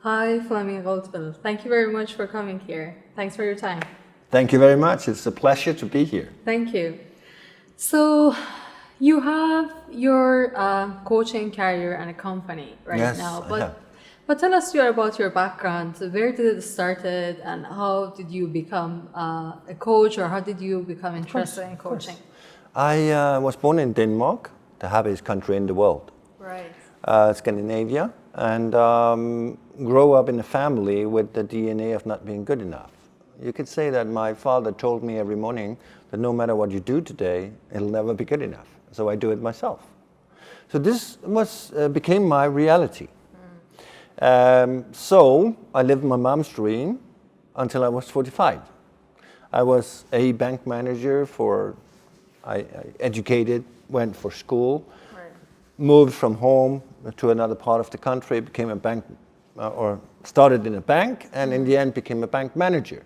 Hi, Flemming Rontved. Thank you very much for coming here. Thanks for your time. Thank you very much. It's a pleasure to be here. Thank you. So, you have your coaching career and a company right Yes, now, I have. but tell us about your background. So where did it started, and how did you become a coach, or how did you become interested in coaching? I was born in Denmark, the happiest country in the world, Right. Scandinavia, and grew up in a family with the DNA of not being good enough. You could say that my father told me every morning that no matter what you do today, it'll never be good enough. So I do it myself. So this became my reality. So I lived my mom's dream until I was 45. I was a bank manager I educated, went for school, Right. moved from home to another part of the country, became a bank, or started in a bank, and in the end became a bank manager.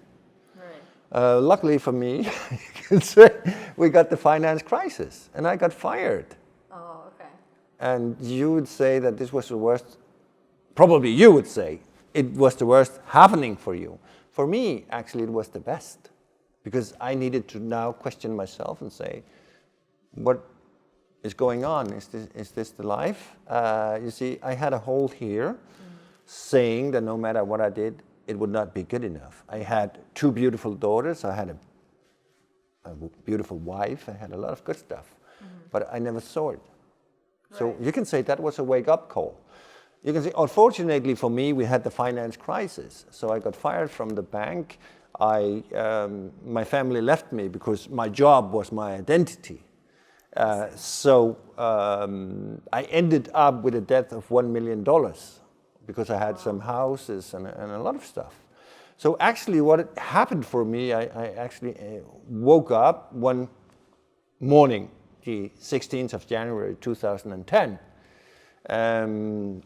Right. Luckily for me, you can say, we got the finance crisis, and I got fired. Oh, okay. And you would say that this was the worst, probably you would say, it was the worst happening for you. For me, actually, it was the best, because I needed to now question myself and say, what is going on? Is this the life? You see, I had a hole here saying that no matter what I did, it would not be good enough. I had two beautiful daughters. I had a beautiful wife. I had a lot of good stuff, but I never saw it. So Right. you can say that was a wake-up call. You can say, unfortunately for me, we had the finance crisis. So I got fired from the bank. My family left me because my job was my identity. So I ended up with a debt of $1 million because I had some houses and a lot of stuff. So actually what happened for me, I actually woke up one morning, the 16th of January 2010,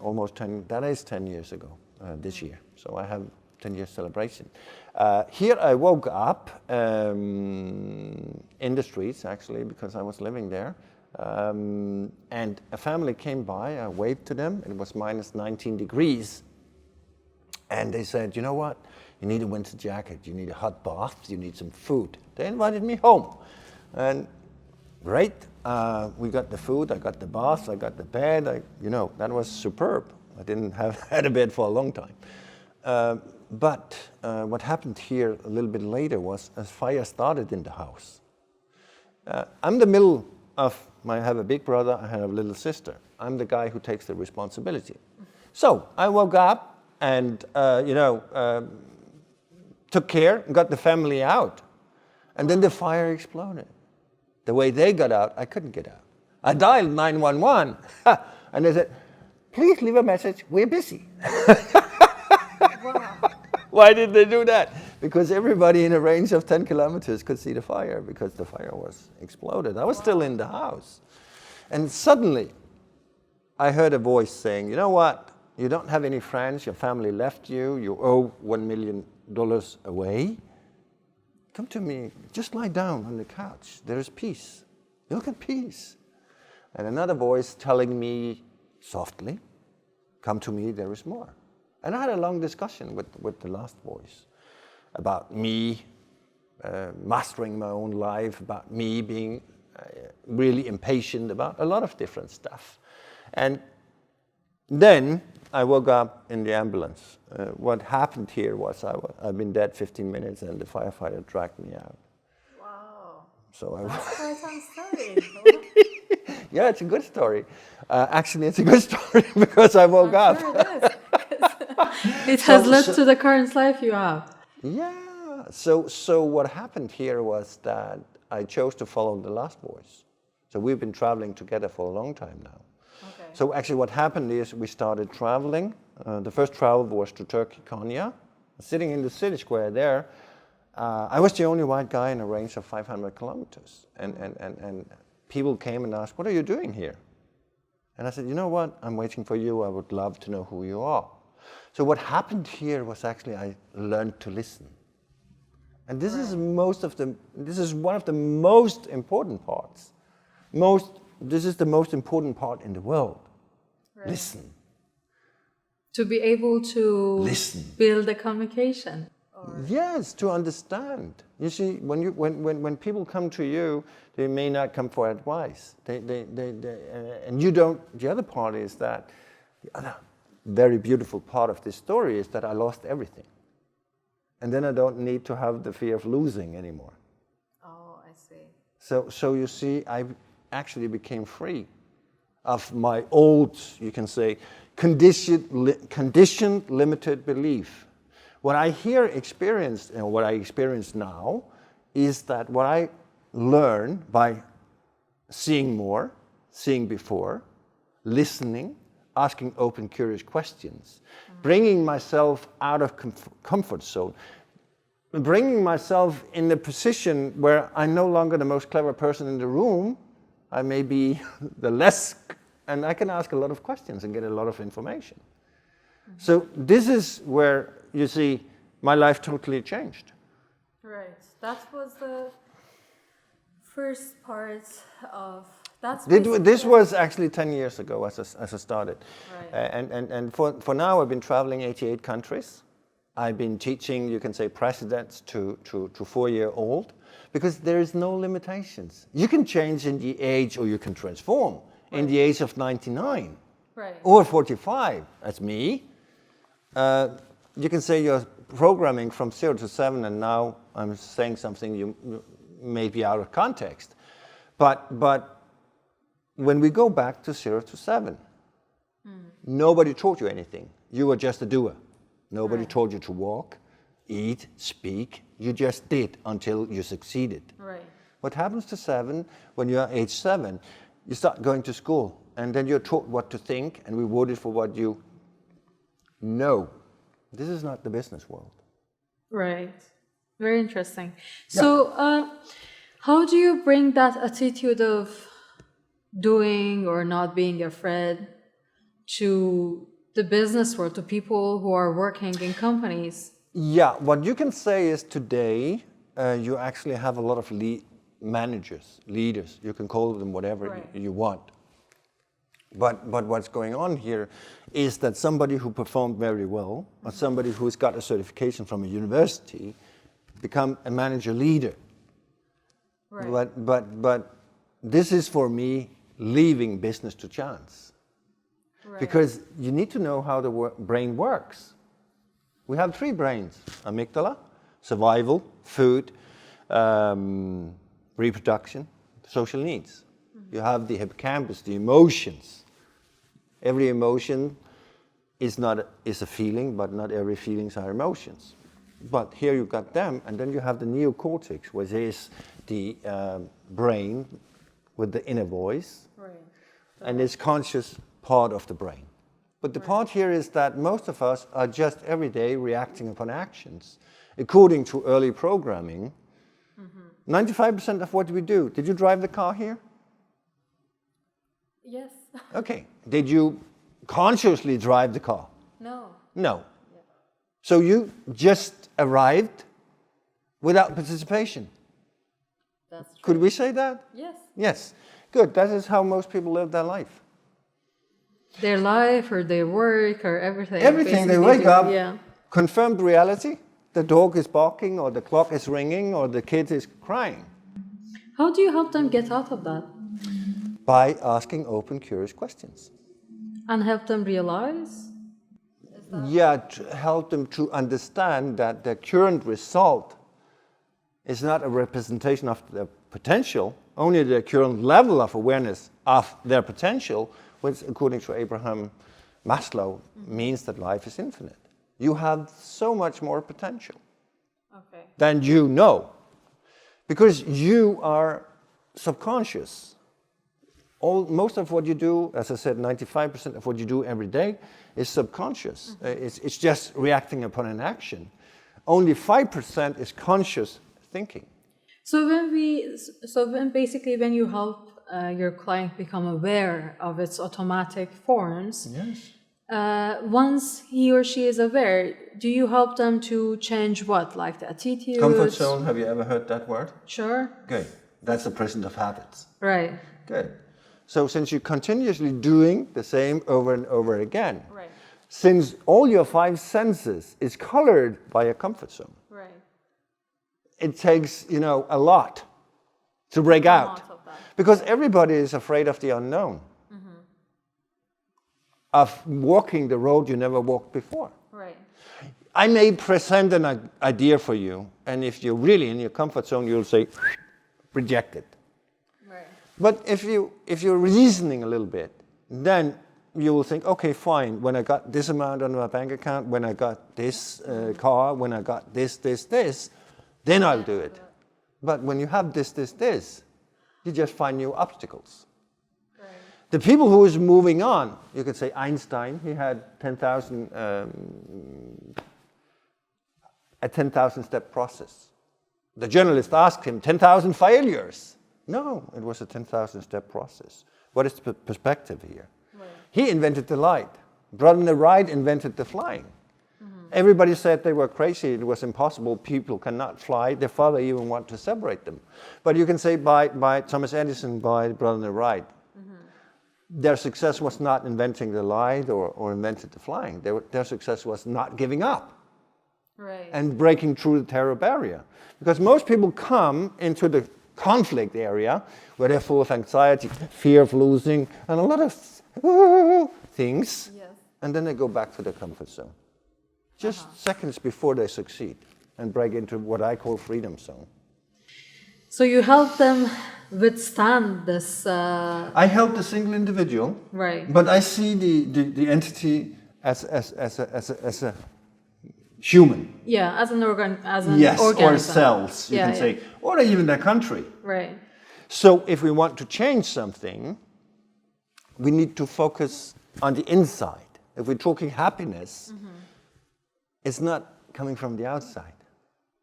almost 10, that is 10 years ago this year. So I have 10 years celebration. Here I woke up in the streets actually because I was living there. And a family came by, I waved to them, it was minus 19 degrees. And they said, you know what, you need a winter jacket, you need a hot bath, you need some food. They invited me home. And great, we got the food, I got the bath, I got the bed, that was superb. I didn't have had a bed for a long time. But what happened here a little bit later was a fire started in the house. I'm the middle of, I have a big brother, I have a little sister. I'm the guy who takes the responsibility. So I woke up and, took care and got the family out. And then the fire exploded. The way they got out, I couldn't get out. I dialed 911 and they said, please leave a message, we're busy. Wow. Why did they do that? Because everybody in a range of 10 kilometers could see the fire because the fire was exploded. I was still in the house. And suddenly, I heard a voice saying, you know what? You don't have any friends, your family left you, you owe $1 million away. Come to me, just lie down on the couch. There is peace. Look at peace. And another voice telling me softly, come to me, there is more. And I had a long discussion with the last voice about me mastering my own life, about me being really impatient, about a lot of different stuff. And then I woke up in the ambulance. What happened here was I've been dead 15 minutes and the firefighter dragged me out. Wow. So That's quite some story. yeah, it's a good story. Actually, it's a good story because I woke up. Sure it is. It has led to the current life you have. Yeah. So what happened here was that I chose to follow the last voice. So we've been traveling together for a long time now. Okay. So actually what happened is we started traveling. The first travel was to Turkey, Konya. Sitting in the city square there, I was the only white guy in a range of 500 kilometers. And people came and asked, what are you doing here? And I said, you know what? I'm waiting for you. I would love to know who you are. So what happened here was actually I learned to listen. And this is one of the most important parts. This is the most important part in the world. Right. Listen. To be able to Listen. build a communication. Yes, to understand. You see, when people come to you, they may not come for advice. And you don't. The other part is that the other very beautiful part of this story is that I lost everything, and then I don't need to have the fear of losing anymore. Oh, I see. So you see, I actually became free of my old, you can say, conditioned limited belief. What I here experienced, and what I experience now, is that what I learn by seeing more, seeing before, listening, asking open, curious questions, bringing myself out of comfort zone, bringing myself in a position where I'm no longer the most clever person in the room. I may be the less, and I can ask a lot of questions and get a lot of information. So this is where, you see, my life totally changed. Right. That was the first part of... This was actually 10 years ago as I started. Right. And for now, I've been traveling 88 countries. I've been teaching, you can say, presidents to 4-year-old, because there is no limitations. You can change in the age, or you can transform in the age of 99. Right. Or 45, that's me. You can say you're programming from 0 to 7, and now I'm saying something you may be out of context. But when we go back to 0 to 7, nobody taught you anything. You were just a doer. Nobody told you to walk, eat, speak. You just did until you succeeded. Right. What happens to 7, when you're age 7, you start going to school, and then you're taught what to think and rewarded for what you know. This is not the business world. Right. Very interesting. So how do you bring that attitude of doing or not being afraid to the business world, to people who are working in companies? Yeah, what you can say is today you actually have a lot of managers, leaders. You can call them whatever you want. But what's going on here is that somebody who performed very well, or somebody who's got a certification from a university, become a manager leader. Right. But this is for me leaving business to chance. Right. Because you need to know how the brain works. We have 3 brains: amygdala, survival, food, reproduction, social needs. You have the hippocampus, the emotions. Every emotion is a feeling, but not every feelings are emotions. But here you got them, and then you have the neocortex, which is the brain with the inner voice, and it's conscious part of the brain. But the part here is that most of us are just every day reacting upon actions. According to early programming, 95% of what we do. Did you drive the car here? Yes. Okay. Did you consciously drive the car? No. No. Yeah. So you just arrived without participation. That's true. Could we say that? Yes. Yes. Good. That is how most people live their life. Their life or their work or everything. Everything. They basically wake up, yeah. confirmed reality. The dog is barking, or the clock is ringing, or the kid is crying. How do you help them get out of that? By asking open, curious questions. And help them realize? Yeah, to help them to understand that the current result is not a representation of their potential, only the current level of awareness of their potential, which, according to Abraham Maslow, means that life is infinite. You have so much more potential than you know, because you are subconscious. Most of what you do, as I said, 95% of what you do every day is subconscious. It's just reacting upon an action. Only 5% is conscious thinking. So when basically when you help your client become aware of its automatic forms, Yes. Once he or she is aware, do you help them to change what, like the attitude? Comfort zone, have you ever heard that word? Sure. Good. That's the prison of habits. Right. Good. So since you're continuously doing the same over and over again, since all your 5 senses is colored by a comfort zone. Right. It takes, a lot to break out. Because everybody is afraid of the unknown. Of walking the road you never walked before. Right. I may present an idea for you, and if you're really in your comfort zone, you'll say, reject it. Right. But if you're reasoning a little bit, then you will think, okay, fine, when I got this amount on my bank account, when I got this car, when I got this, then I'll do it. But when you have this, you just find new obstacles. Right. The people who is moving on, you could say Einstein, he had a 10,000 step process. The journalist asked him, 10,000 failures? No, it was a 10,000 step process. What is the perspective here? Right. He invented the light. Brother Wright invented the flying. Everybody said they were crazy, it was impossible, people cannot fly. Their father even wanted to separate them. But you can say by Thomas Edison, by Brother Wright, their success was not inventing the light or invented the flying. Their success was not giving up. Right. And breaking through the terror barrier. Because most people come into the conflict area where they're full of anxiety, fear of losing, and a lot of things, yes. And then they go back to their comfort zone. Just seconds before they succeed and break into what I call freedom zone. So you help them withstand this... I help the single individual, right? But I see the entity as a human. Yeah, as an organism. Yes, or cells, you can say, or even their country. Right. So if we want to change something, we need to focus on the inside. If we're talking happiness, it's not coming from the outside.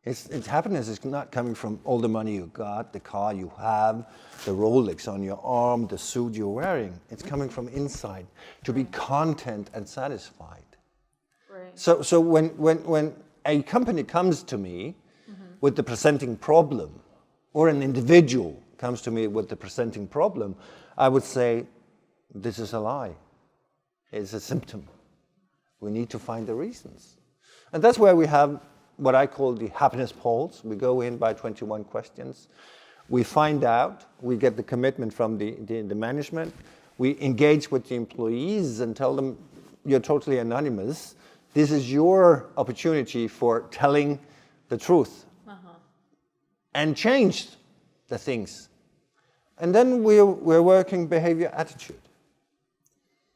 It's happiness is not coming from all the money you got, the car you have, the Rolex on your arm, the suit you're wearing. It's coming from inside, to be content and satisfied. Right. So when a company comes to me with the presenting problem, or an individual comes to me with the presenting problem, I would say, this is a lie. It's a symptom. We need to find the reasons. And that's where we have what I call the happiness polls. We go in by 21 questions. We find out, we get the commitment from the management. We engage with the employees and tell them, you're totally anonymous. This is your opportunity for telling the truth and change the things. And then we're working behavior attitude.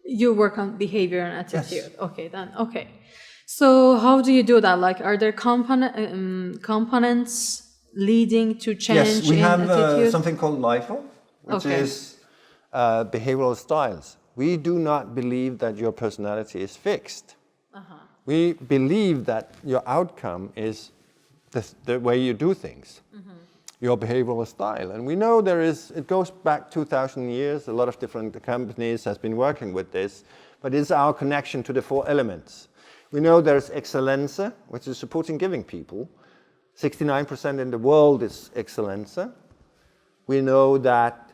You work on behavior and attitude. Yes. Okay, then, okay. So how do you do that? Like, are there components leading to change Yes, we in have attitude? something called LIFO, which is behavioral styles. We do not believe that your personality is fixed. We believe that your outcome is the way you do things, your behavioral style. And we know it goes back 2,000 years. A lot of different companies has been working with this, but it's our connection to the 4 elements. We know there's excellence, which is supporting giving people. 69% in the world is excellence. We know that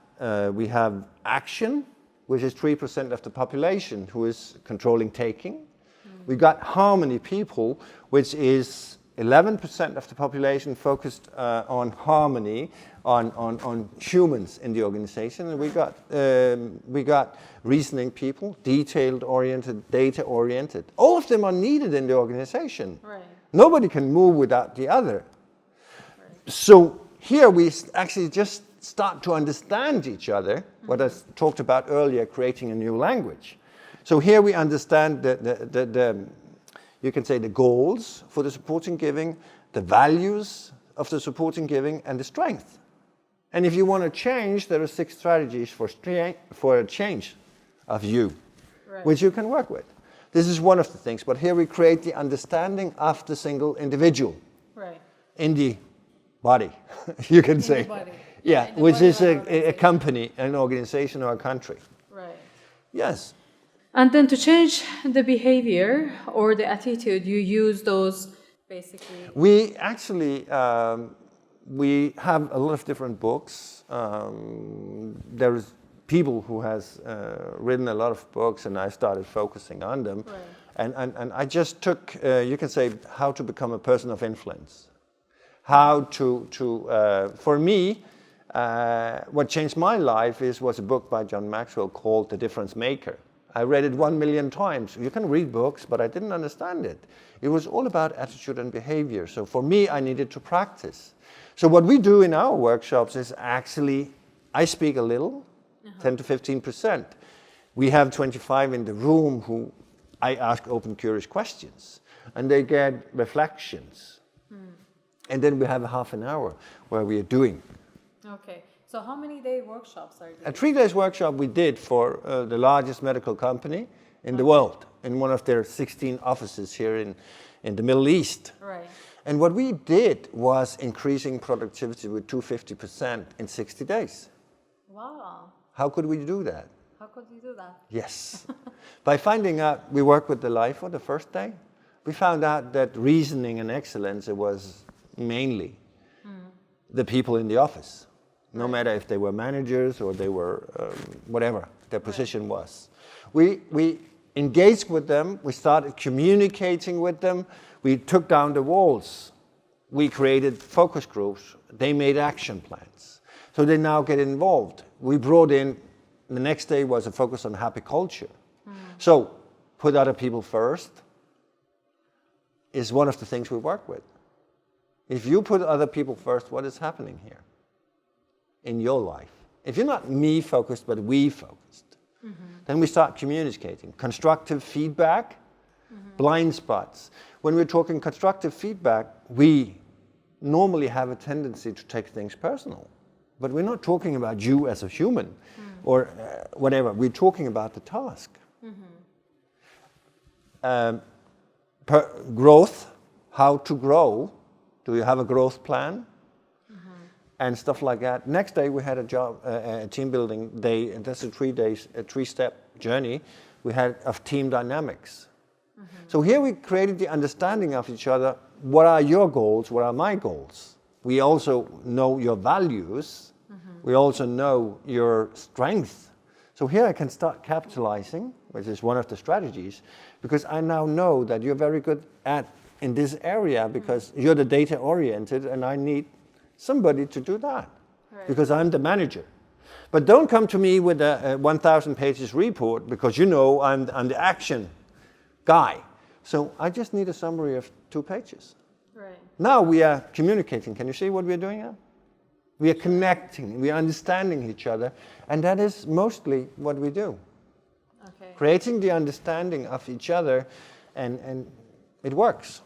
we have action, which is 3% of the population who is controlling taking. We got harmony people, which is 11% of the population focused on harmony, on humans in the organization. And we got reasoning people, detailed-oriented, data-oriented. All of them are needed in the organization. Right. Nobody can move without the other. Right. So here we actually just start to understand each other, what I talked about earlier, creating a new language. So here we understand you can say the goals for the supporting giving, the values of the supporting giving, and the strength. And if you want to change, there are 6 strategies for a change of you, which you can work with. This is one of the things, but here we create the understanding of the single individual in the body, you can say. Body. Yeah, which is a company, an organization, or a country. Right. Yes. And then to change the behavior or the attitude, you use those basically... We actually, we have a lot of different books. There is people who has written a lot of books, and I started focusing on them. Right. And I just took, you can say, how to become a person of influence. How for me, what changed my life was a book by John Maxwell called The Difference Maker. I read it 1 million times. You can read books, but I didn't understand it. It was all about attitude and behavior. So for me, I needed to practice. So what we do in our workshops is actually, I speak a little, 10 to 15%. We have 25 in the room who I ask open, curious questions, and they get reflections. And then we have a half an hour where we are doing. Okay. So how many day workshops are there? A 3 days workshop we did for the largest medical company in the world, in one of their 16 offices here in the Middle East. Right. And what we did was increasing productivity with 250% in 60 days. Wow. How could we do that? How could you do that? Yes. By finding out, we worked with the LIFO the first day. We found out that reasoning and excellence, it was mainly the people in the office. No matter if they were managers or they were whatever their position was. We engaged with them, we started communicating with them, we took down the walls, we created focus groups, they made action plans. So they now get involved. We brought in, the next day was a focus on happy culture. So put other people first is one of the things we work with. If you put other people first, what is happening here? In your life. If you're not me focused, but we focused, then we start communicating. Constructive feedback, blind spots. When we're talking constructive feedback, we normally have a tendency to take things personal. But we're not talking about you as a human or whatever. We're talking about the task. Growth, how to grow. Do you have a growth plan? And stuff like that. Next day we had a team building day, and that's a 3-step journey we had of team dynamics. So here we created the understanding of each other. What are your goals? What are my goals? We also know your values. We also know your strength. So here I can start capitalizing, which is one of the strategies, because I now know that you're very good in this area because you're the data oriented, and I need somebody to do that because I'm the manager. But don't come to me with a 1,000 pages report because you know I'm the action guy. So I just need a summary of 2 pages. Right. Now we are communicating. Can you see what we're doing now? We are connecting, we are understanding each other, and that is mostly what we do. Okay. Creating the understanding of each other, and it works.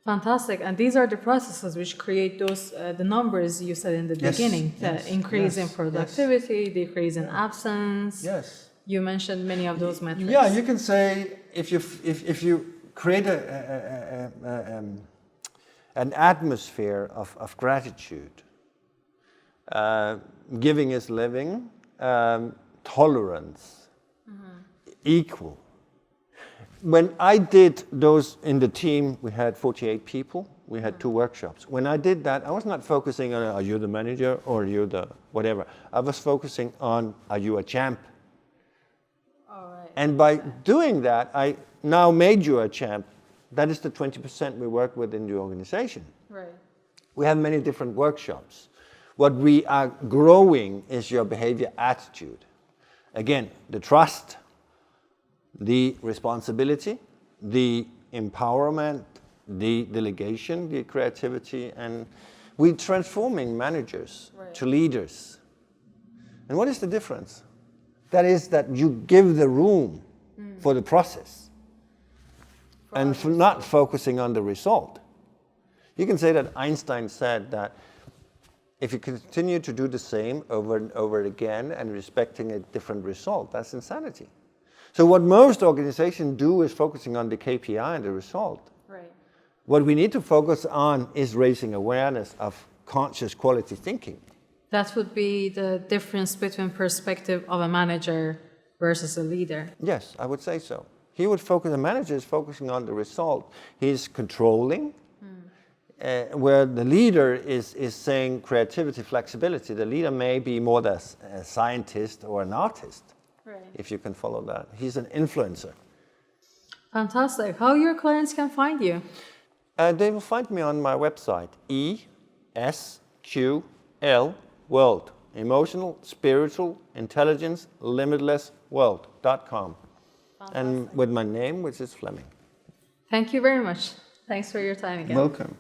Fantastic. And these are the processes which create those the numbers you said in the beginning. The increase in productivity, decrease in absence. Yes. You mentioned many of those metrics. Yeah, you can say if you create an atmosphere of gratitude, giving is living, tolerance, equal. When I did those in the team, we had 48 people. We had 2 workshops. When I did that, I was not focusing on are you the manager or are you the whatever. I was focusing on are you a champ? All right. And by doing that, I now made you a champ. That is the 20% we work with in the organization. Right. We have many different workshops. What we are growing is your behavior attitude. Again, the trust, the responsibility, the empowerment, the delegation, the creativity, and we're transforming managers to leaders. And what is the difference? That is that you give the room for the process and for not focusing on the result. You can say that Einstein said that if you continue to do the same over and over again and expecting a different result, that's insanity. So what most organizations do is focusing on the KPI and the result. Right. What we need to focus on is raising awareness of conscious quality thinking. That would be the difference between perspective of a manager versus a leader. Yes, I would say so. The manager is focusing on the result. He's controlling, where the leader is saying creativity, flexibility. The leader may be more a scientist or an artist. Right. If you can follow that. He's an influencer. Fantastic. How your clients can find you? They will find me on my website, ESQL World, Emotional, Spiritual, Intelligence, Limitless World.com. And with my name, which is Flemming. Thank you very much. Thanks for your time again. Welcome.